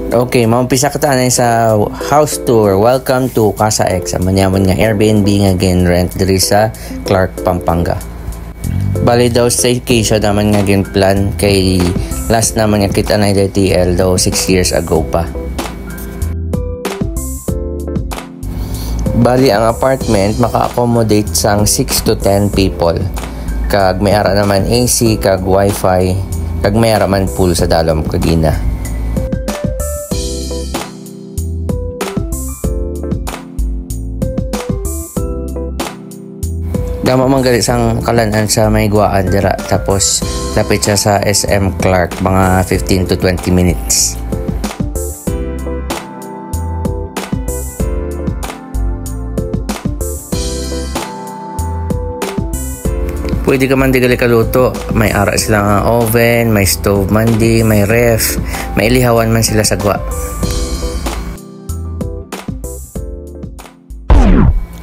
Okay, maumpisa ka tayo sa house tour. Welcome to Casa X. Manyaman nga Airbnb nga rent diri sa Clark, Pampanga. Bali daw staycation naman nga plan kay last naman nga kita na TL daw 6 years ago pa. Bali ang apartment maka-accommodate sang 6 to 10 people. Kag may ara naman AC kag wifi kag may ara man pool sa dalom kagina. Dama man gali sang kalanan sa may guwaan dira tapos lapit siya sa SM Clark mga 15 to 20 minutes. Pwede ka man di gali kaluto. May ara sila nga oven, may stove man di, may ref, may ilihawan man sila sa gwa.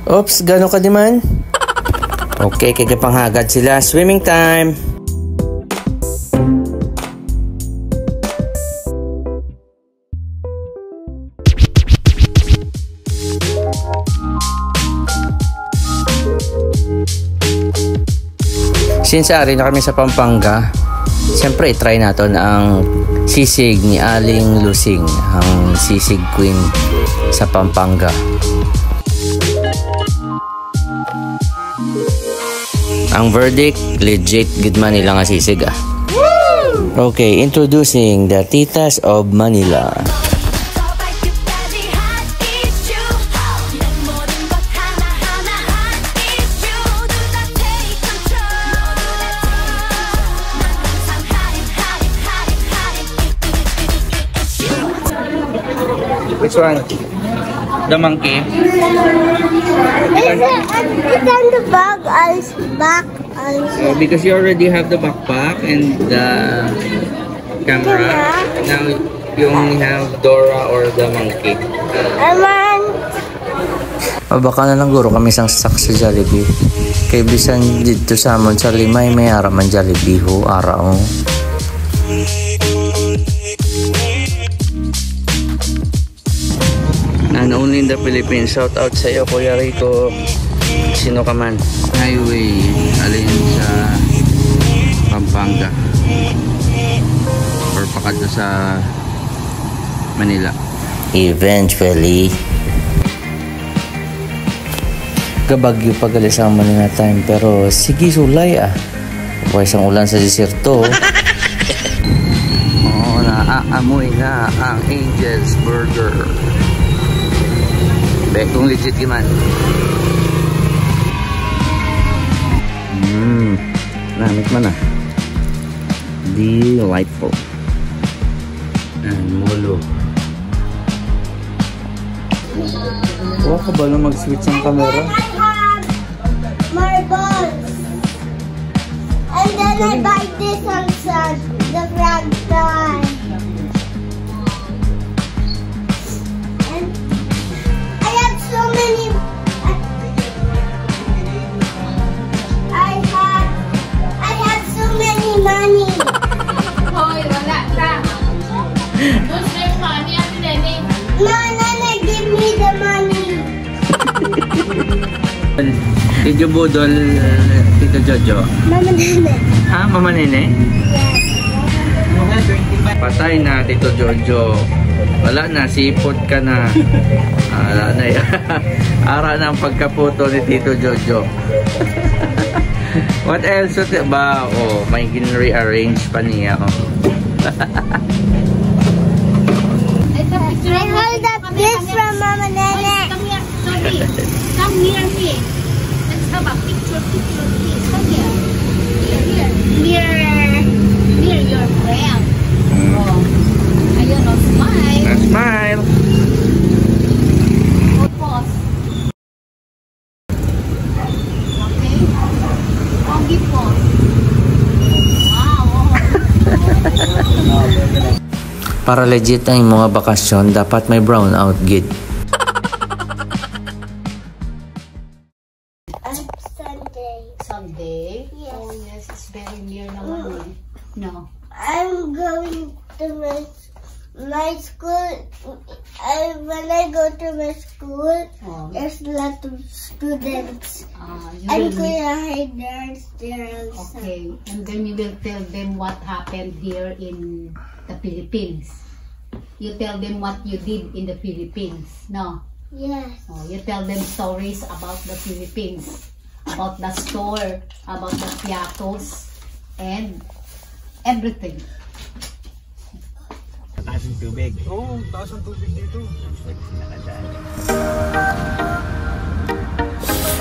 Oops, gano ka di man? Okay, kaya panghagad sila. Swimming time! Since ari na kami sa Pampanga, siyempre i-try natin ang sisig ni Aling Lusing, ang sisig queen sa Pampanga. Ang verdict, legit good Manila nga sisig ah. Okay, introducing the Titas of Manila. Which one? The monkey? It's on the back also. Because you already have the backpack and the camera. Now you only have Dora or the monkey. Baka na lang guro kami isang sak sa Jollibee. Kay bisan dito sa amon sa Limay may ara man Jollibee ho araw. And only in the Philippines. Shout out sa iyo, Kuya Rico. Sino ka man? Highway, alin sa Pampanga. Or pakadto sa Manila. Eventually. Kabagyo pagalis ang Manila time. Pero sige sulay ah. Huwag isang ulan sa desierto. Oo, naaamoy na ang Angel's Burger. Kung legit man. Namit man ah. Delightful. And molo. Huwag ka ba lang mag-switch ang camera? I have marbles. And then I buy this on the front side. So many. I had so many money. Hoy, wala ka. What's your money? Ano nene? No, Nana, give me the money. Did you budol, Tito Jojo? Mama Nene. Ha? Mama Nene? Yes. Patay na, Tito Jojo. Wala na, sipot ka na. Wala na yan. Ara na ang pagkaputo ni Tito Jojo. What else ba? Oh, may gin-rearrange pa niya. Oh. I hold up this from Mama Nene. Come here, Sophie. Come near me. Let's have a picture, please. Come here. Near your friend. Oh. Ayun, oh, smile. Smile. Pause. Okay. Only pause. Wow. Para legit ang mga bakasyon, dapat may brown out gid. Sunday? Yes. Oh yes, it's very near naman. No. I'm going to my school when I go to my school, Oh. there's a lot of students. You And will meet- Kuya Haydar's there also. Okay, and then you will tell them what happened here in the Philippines. You tell them what you did in the Philippines, no? Yes. Oh, you tell them stories about the Philippines, about the store, about the piatos, and everything. Taas ng tubig. Oo, taas ng tubig dito.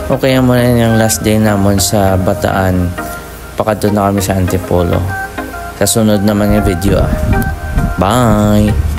Okay muna yung last day naman sa Bataan. Pakadto na kami sa Antipolo. Sa sunod naman yung video. Bye!